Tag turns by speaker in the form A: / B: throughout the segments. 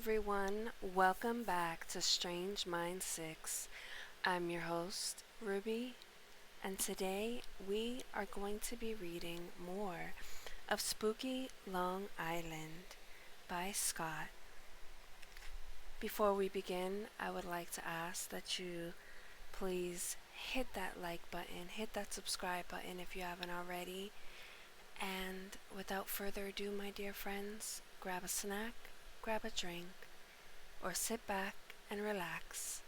A: everyone. Welcome back to Strange Mind 6. I'm your host, Ruby, and today we are going to be reading more of Spooky Long Island by Scott. Before we begin, I would like to ask that you please hit that like button, hit that subscribe button if you haven't already. And without further ado, my dear friends, grab a snack, grab a drink, or sit back and relax,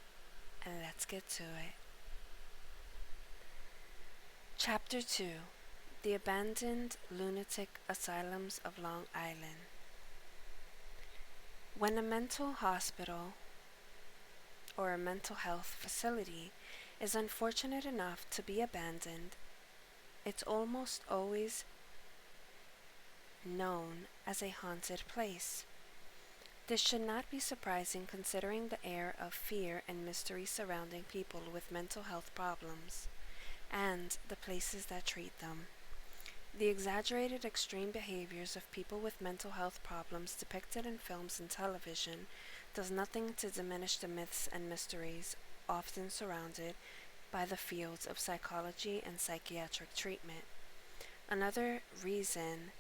A: and let's get to it. Chapter 2: The Abandoned Lunatic Asylums of Long Island. When a mental hospital or a mental health facility is unfortunate enough to be abandoned, it's almost always known as a haunted place. This should not be surprising considering the air of fear and mystery surrounding people with mental health problems, and the places that treat them. The exaggerated extreme behaviors of people with mental health problems depicted in films and television does nothing to diminish the myths and mysteries often surrounded by the fields of psychology and psychiatric treatment. Another reason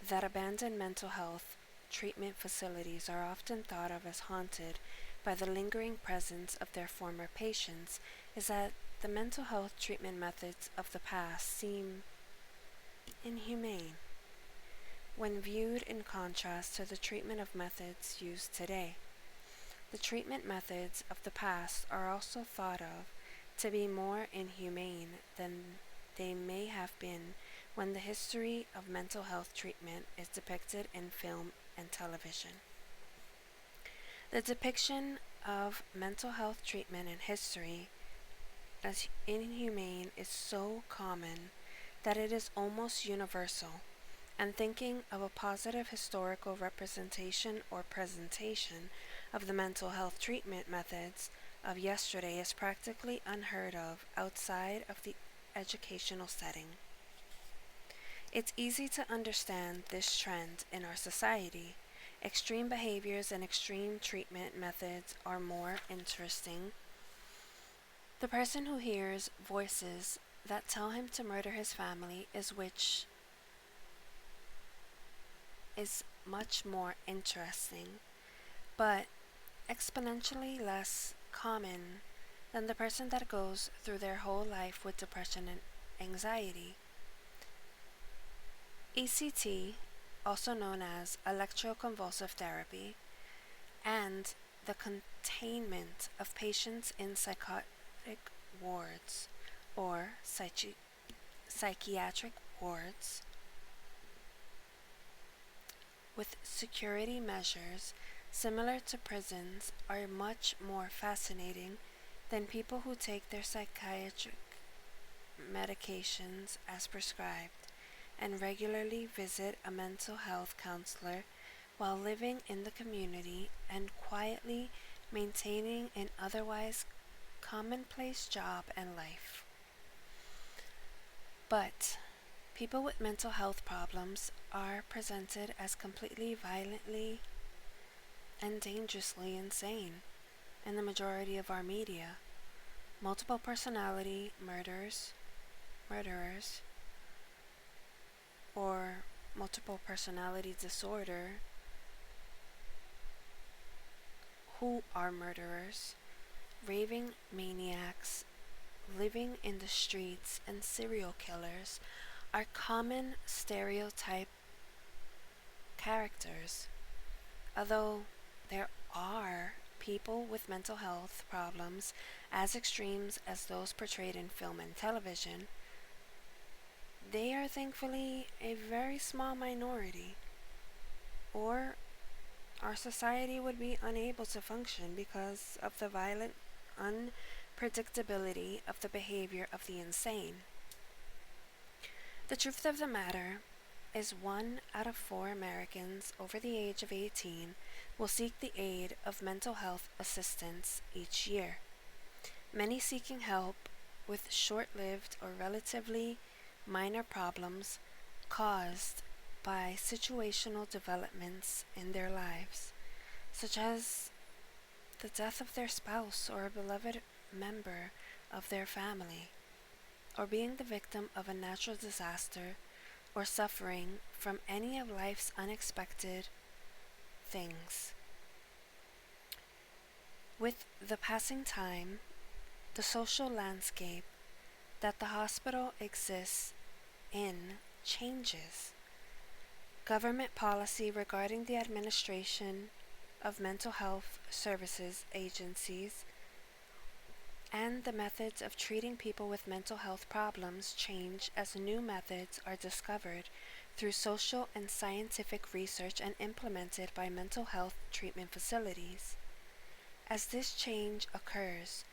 A: that abandoned mental health treatment facilities are often thought of as haunted by the lingering presence of their former patients is that the mental health treatment methods of the past seem inhumane when viewed in contrast to the treatment of methods used today. The treatment methods of the past are also thought of to be more inhumane than they may have been when the history of mental health treatment is depicted in film and television. The depiction of mental health treatment in history as inhumane is so common that it is almost universal, and thinking of a positive historical representation or presentation of the mental health treatment methods of yesterday is practically unheard of outside of the educational setting. It's easy to understand this trend in our society. Extreme behaviors and extreme treatment methods are more interesting. The person who hears voices that tell him to murder his family is much more interesting, but exponentially less common than the person that goes through their whole life with depression and anxiety. ECT, also known as electroconvulsive therapy, and the containment of patients in psychotic wards or psychiatric wards with security measures similar to prisons are much more fascinating than people who take their psychiatric medications as prescribed and regularly visit a mental health counselor while living in the community and quietly maintaining an otherwise commonplace job and life. But people with mental health problems are presented as completely violently and dangerously insane in the majority of our media. Multiple personality murderers, or multiple personality disorder who are murderers, raving maniacs living in the streets, and serial killers are common stereotype characters. Although there are people with mental health problems as extreme as those portrayed in film and television, they are thankfully a very small minority, or our society would be unable to function because of the violent unpredictability of the behavior of the insane. The truth of the matter is 1 out of 4 Americans over the age of 18 will seek the aid of mental health assistance each year, many seeking help with short-lived or relatively minor problems caused by situational developments in their lives, such as the death of their spouse or a beloved member of their family, or being the victim of a natural disaster, or suffering from any of life's unexpected things. With the passing time, the social landscape that the hospital exists in changes. Government policy regarding the administration of mental health services agencies and the methods of treating people with mental health problems change as new methods are discovered through social and scientific research and implemented by mental health treatment facilities. As this change occurs,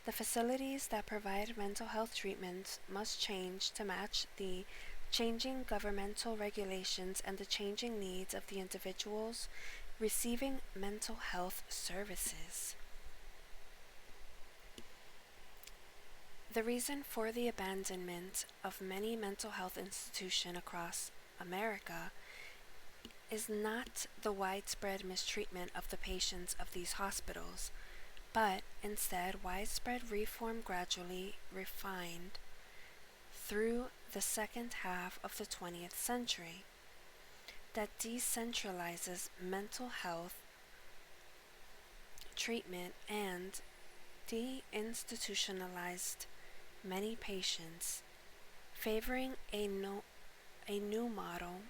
A: the facilities that provide mental health treatments must change to match the changing governmental regulations and the changing needs of the individuals receiving mental health services. The reason for the abandonment of many mental health institutions across America is not the widespread mistreatment of the patients of these hospitals, but instead widespread reform gradually refined through the second half of the 20th century that decentralizes mental health treatment and deinstitutionalized many patients, favoring a new model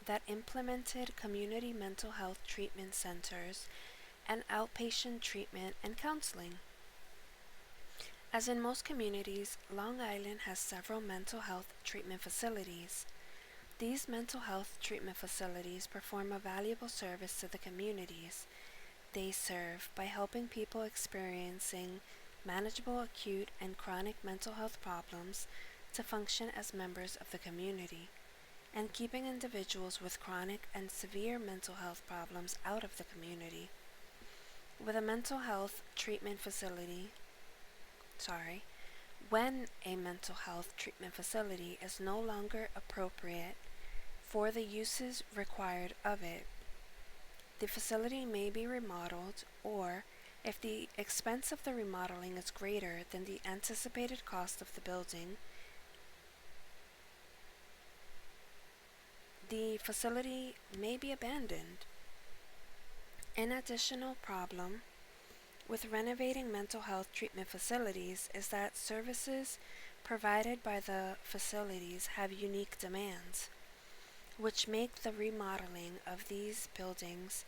A: that implemented community mental health treatment centers and outpatient treatment and counseling. As in most communities, Long Island has several mental health treatment facilities. These mental health treatment facilities perform a valuable service to the communities they serve by helping people experiencing manageable acute and chronic mental health problems to function as members of the community, and keeping individuals with chronic and severe mental health problems out of the community. With a mental health treatment facility, when a mental health treatment facility is no longer appropriate for the uses required of it, the facility may be remodeled, or if the expense of the remodeling is greater than the anticipated cost of the building, the facility may be abandoned. An additional problem with renovating mental health treatment facilities is that services provided by the facilities have unique demands, which make the remodeling of these buildings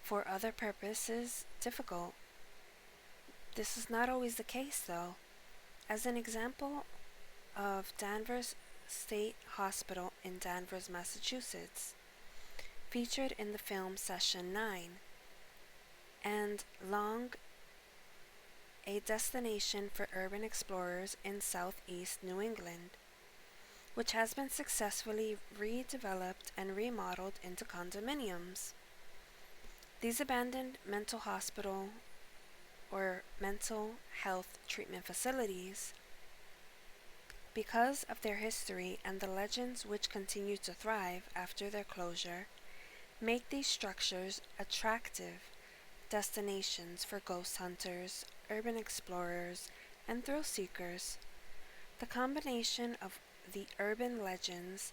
A: for other purposes difficult. This is not always the case, though. As an example of Danvers State Hospital in Danvers, Massachusetts, featured in the film Session 9, and Long, a destination for urban explorers in southeast New England, which has been successfully redeveloped and remodeled into condominiums. These abandoned mental hospital or mental health treatment facilities, because of their history and the legends which continue to thrive after their closure, make these structures attractive destinations for ghost hunters, urban explorers, and thrill seekers. The combination of the urban legends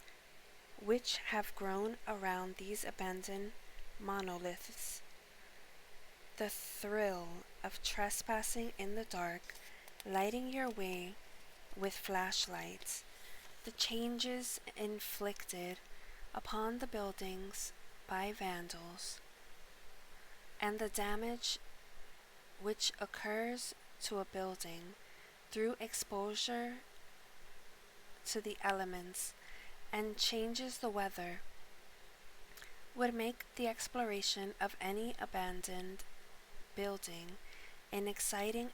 A: which have grown around these abandoned monoliths, the thrill of trespassing in the dark, lighting your way with flashlights, the changes inflicted upon the buildings by vandals, and the damage which occurs to a building through exposure to the elements and changes the weather, would make the exploration of any abandoned building an exciting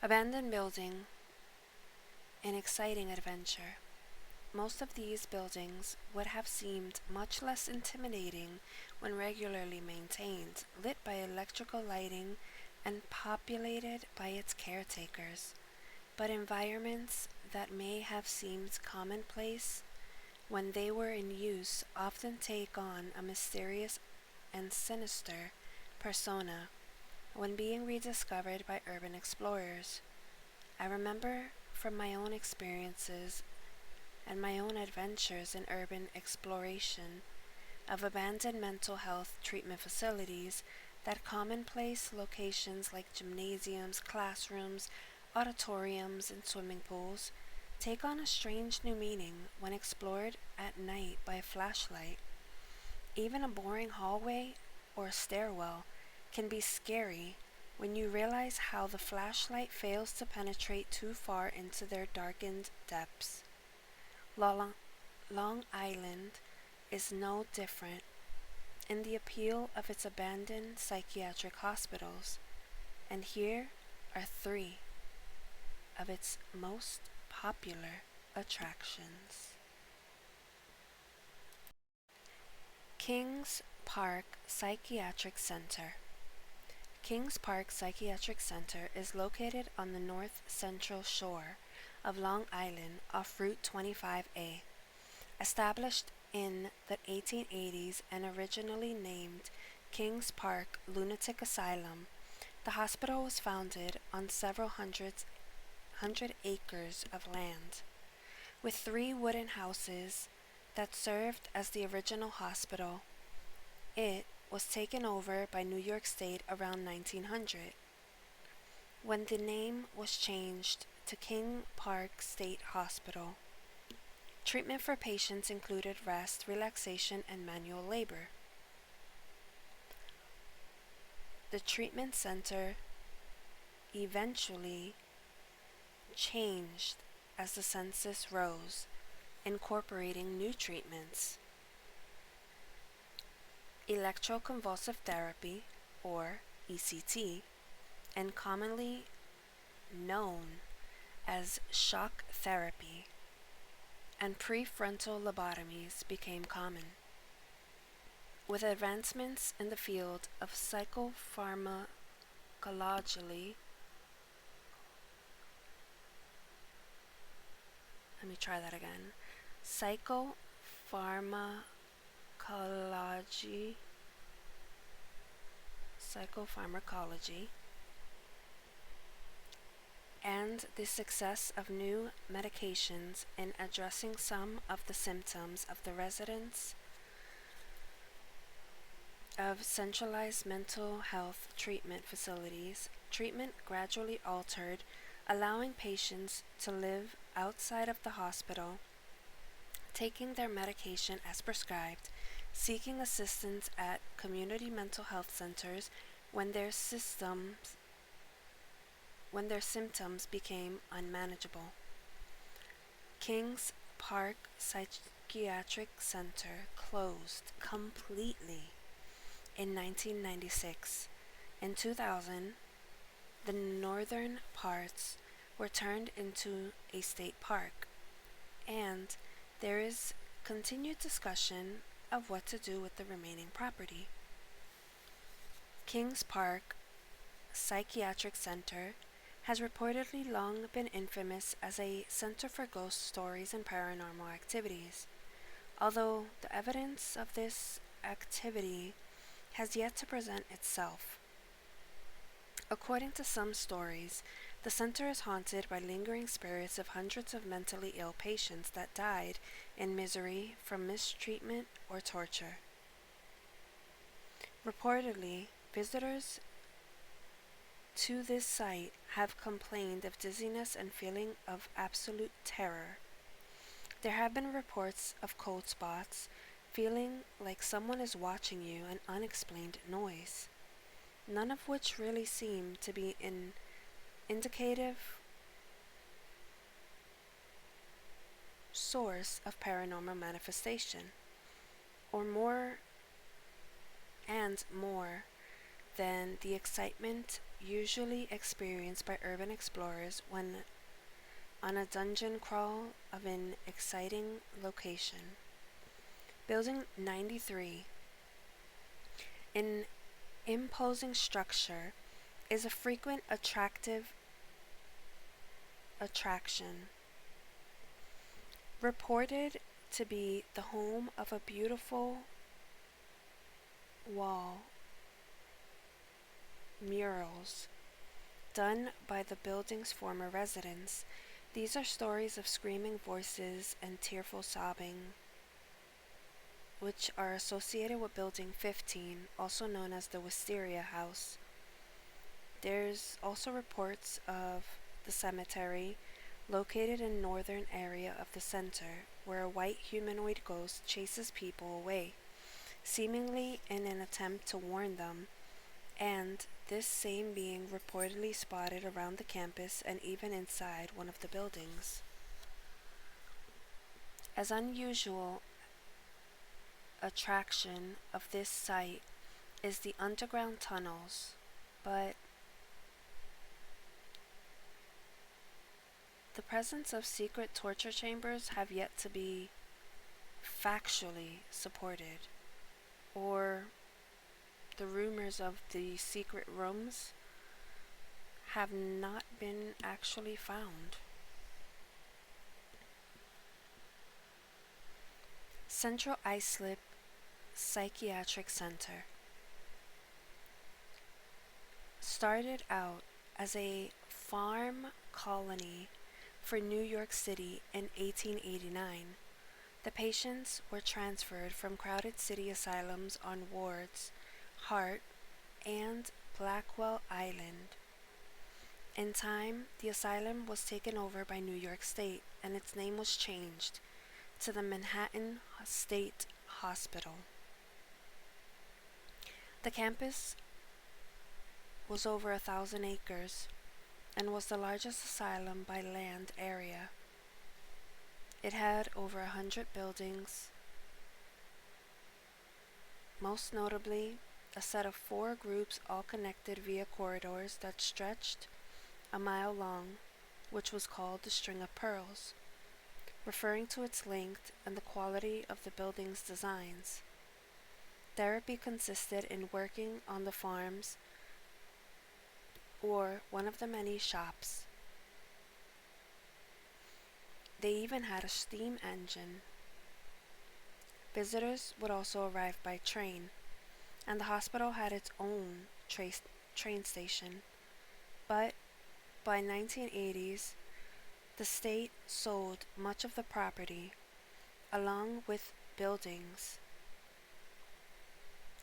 A: abandoned building an exciting adventure. Most of these buildings would have seemed much less intimidating when regularly maintained, lit by electrical lighting, and populated by its caretakers. But environments that may have seemed commonplace when they were in use, often take on a mysterious and sinister persona when being rediscovered by urban explorers. I remember from my own experiences and my own adventures in urban exploration of abandoned mental health treatment facilities that commonplace locations like gymnasiums, classrooms, auditoriums, and swimming pools take on a strange new meaning when explored at night by a flashlight. Even a boring hallway or stairwell can be scary when you realize how the flashlight fails to penetrate too far into their darkened depths. Long Island is no different in the appeal of its abandoned psychiatric hospitals, and here are three of its most popular attractions. Kings Park Psychiatric Center. Kings Park Psychiatric Center is located on the north central shore of Long Island off Route 25A. Established in the 1880s and originally named Kings Park Lunatic Asylum, the hospital was founded on several hundred acres of land, with 3 wooden houses that served as the original hospital. It was taken over by New York State around 1900, when the name was changed to King Park State Hospital. Treatment for patients included rest, relaxation, and manual labor. The treatment center eventually changed as the census rose, incorporating new treatments: electroconvulsive therapy, or ECT, and commonly known as shock therapy, and prefrontal lobotomies became common. With advancements in the field of psychopharmacology, psychopharmacology, and the success of new medications in addressing some of the symptoms of the residents of centralized mental health treatment facilities, treatment gradually altered, allowing patients to live outside of the hospital, taking their medication as prescribed, seeking assistance at community mental health centers when their symptoms became unmanageable. Kings Park Psychiatric Center closed completely in 1996. In 2000, the northern parts were turned into a state park, and there is continued discussion of what to do with the remaining property. Kings Park Psychiatric Center has reportedly long been infamous as a center for ghost stories and paranormal activities, although the evidence of this activity has yet to present itself. According to some stories, the center is haunted by lingering spirits of hundreds of mentally ill patients that died in misery from mistreatment or torture. Reportedly, visitors to this site have complained of dizziness and feeling of absolute terror. There have been reports of cold spots, feeling like someone is watching you, and unexplained noise, none of which really seem to be an indicative source of paranormal manifestation, or more than the excitement usually experienced by urban explorers when on a dungeon crawl of an exciting location. Building 93, an imposing structure, is a frequent attraction. Reported to be the home of a beautiful wall murals done by the building's former residents. These are stories of screaming voices and tearful sobbing, which are associated with Building 15, also known as the Wisteria House. There's also reports of the cemetery, located in northern area of the center, where a white humanoid ghost chases people away, seemingly in an attempt to warn them, and this same being reportedly spotted around the campus and even inside one of the buildings. As unusual attraction of this site is the underground tunnels, but the presence of secret torture chambers have yet to be factually supported, or the rumors of the secret rooms have not been actually found. Central Islip Psychiatric Center started out as a farm colony for New York City in 1889. The patients were transferred from crowded city asylums on wards Hart and Blackwell Island. In time, the asylum was taken over by New York State and its name was changed to the Manhattan State Hospital. The campus was over 1,000 acres and was the largest asylum by land area. It had over 100 buildings, most notably a set of 4 groups all connected via corridors that stretched a mile long, which was called the String of Pearls, referring to its length and the quality of the building's designs. Therapy consisted in working on the farms or one of the many shops. They even had a steam engine. Visitors would also arrive by train, and the hospital had its own train station. But by 1980s, the state sold much of the property, along with buildings.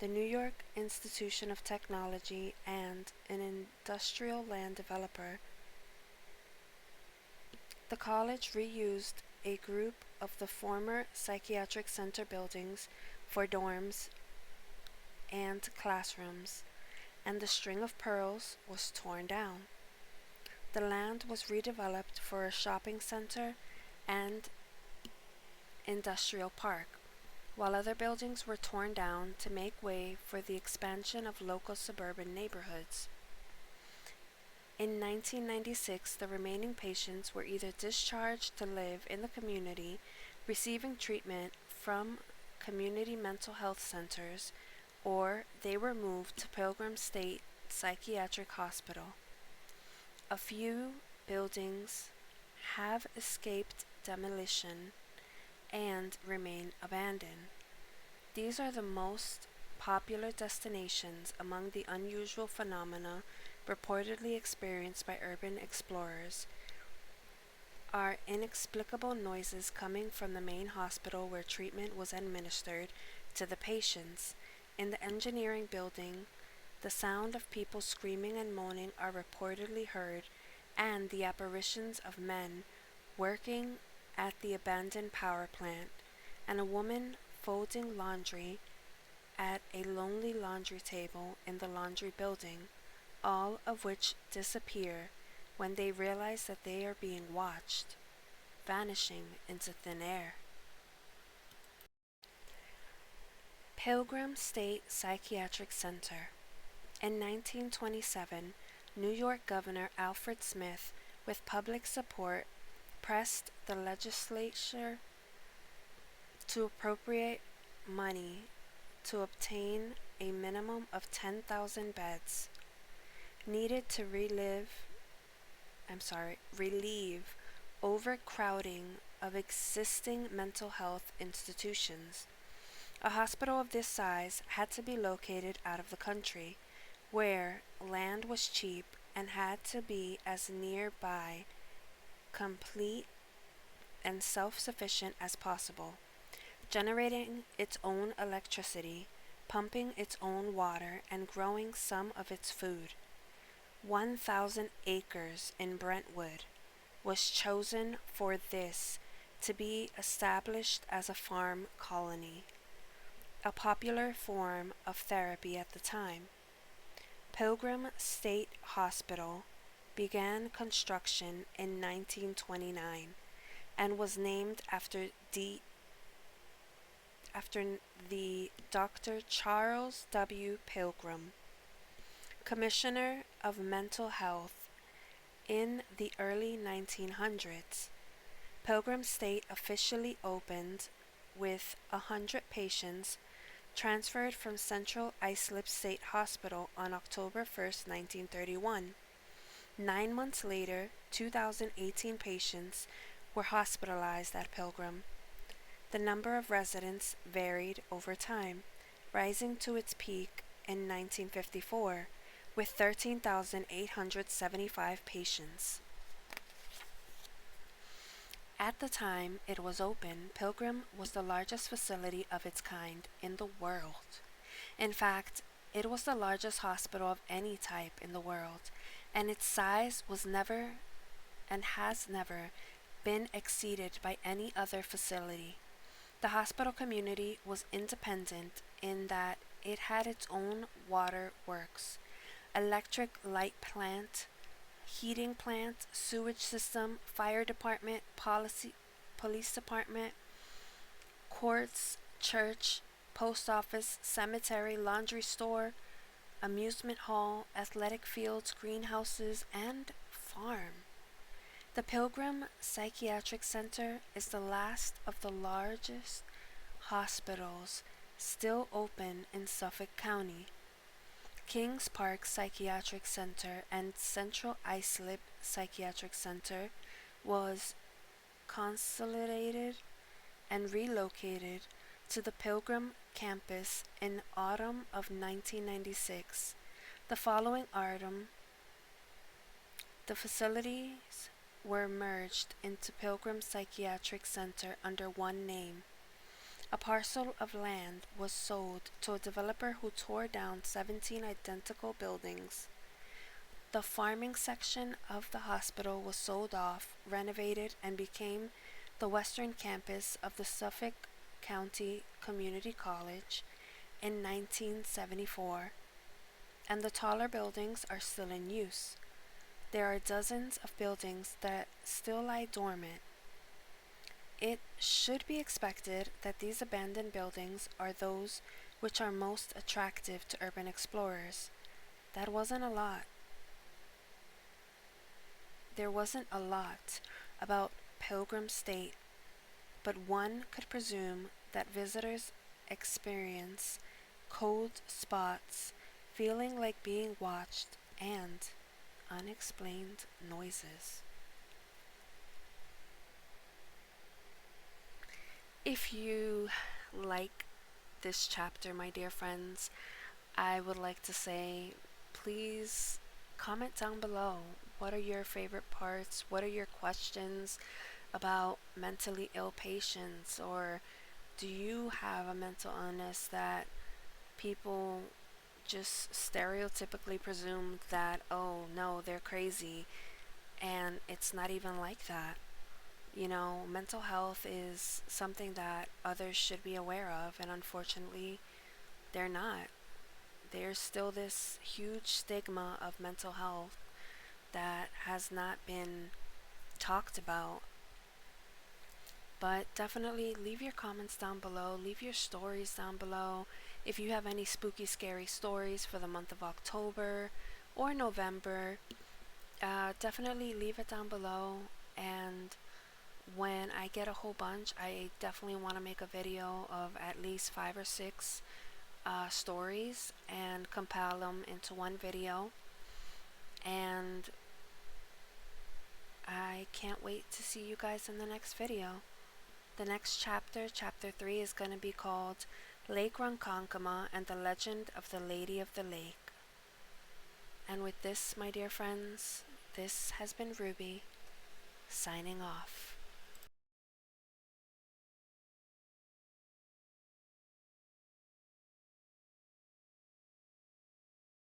A: The New York Institution of Technology and an industrial land developer. The college reused a group of the former psychiatric center buildings for dorms and classrooms, and the String of Pearls was torn down. The land was redeveloped for a shopping center and industrial park, while other buildings were torn down to make way for the expansion of local suburban neighborhoods. In 1996, the remaining patients were either discharged to live in the community, receiving treatment from community mental health centers, or they were moved to Pilgrim State Psychiatric Hospital. A few buildings have escaped demolition and remain abandoned. These are the most popular destinations among the unusual phenomena reportedly experienced by urban explorers are inexplicable noises coming from the main hospital where treatment was administered to the patients. In the engineering building, the sound of people screaming and moaning are reportedly heard, and the apparitions of men working at the abandoned power plant, and a woman folding laundry at a lonely laundry table in the laundry building, all of which disappear when they realize that they are being watched, vanishing into thin air. Pilgrim State Psychiatric Center. In 1927, New York Governor Alfred Smith, with public support, pressed the legislature to appropriate money to obtain a minimum of 10,000 beds needed to relieve overcrowding of existing mental health institutions. A hospital of this size had to be located out of the country, where land was cheap and had to be as nearby, complete, and self-sufficient as possible, generating its own electricity, pumping its own water, and growing some of its food. 1,000 acres in Brentwood was chosen for this to be established as a farm colony, a popular form of therapy at the time. Pilgrim State Hospital began construction in 1929 and was named after the Dr. Charles W. Pilgrim, Commissioner of Mental Health in the early 1900s. Pilgrim State officially opened with 100 patients transferred from Central Islip State Hospital on October 1st, 1931. 9 months later, 2,018 patients were hospitalized at Pilgrim. The number of residents varied over time, rising to its peak in 1954 with 13,875 patients. At the time it was open, Pilgrim was the largest facility of its kind in the world. In fact, it was the largest hospital of any type in the world, and its size was never and has never been exceeded by any other facility. The hospital community was independent in that it had its own water works, electric light plant, heating plant, sewage system, fire department, police department, courts, church, post office, cemetery, laundry store, amusement hall, athletic fields, greenhouses, and farm. The Pilgrim Psychiatric Center is the last of the largest hospitals still open in Suffolk County. Kings Park Psychiatric Center and Central Islip Psychiatric Center was consolidated and relocated to the Pilgrim campus in autumn of 1996. The following autumn, the facilities were merged into Pilgrim Psychiatric Center under one name. A parcel of land was sold to a developer who tore down 17 identical buildings. The farming section of the hospital was sold off, renovated, and became the western campus of the Suffolk County Community College in 1974, and the taller buildings are still in use. There are dozens of buildings that still lie dormant. It should be expected that these abandoned buildings are those which are most attractive to urban explorers. There wasn't a lot about Pilgrim State, but one could presume that visitors experience cold spots, feeling like being watched, and unexplained noises. If you like this chapter, my dear friends, I would like to say, please comment down below. What are your favorite parts? What are your questions about mentally ill patients? Or do you have a mental illness that people just stereotypically presume that, oh no, they're crazy, and it's not even like that? Mental health is something that others should be aware of, and unfortunately, they're not. There's still this huge stigma of mental health that has not been talked about. But definitely leave your comments down below, leave your stories down below. If you have any spooky, scary stories for the month of October or November, definitely leave it down below, and when I get a whole bunch, I definitely want to make a video of at least 5 or 6 stories and compile them into one video. And I can't wait to see you guys in the next video. The next chapter, chapter 3, is going to be called Lake Ronkonkoma and the Legend of the Lady of the Lake. And with this, my dear friends, this has been Ruby, signing off.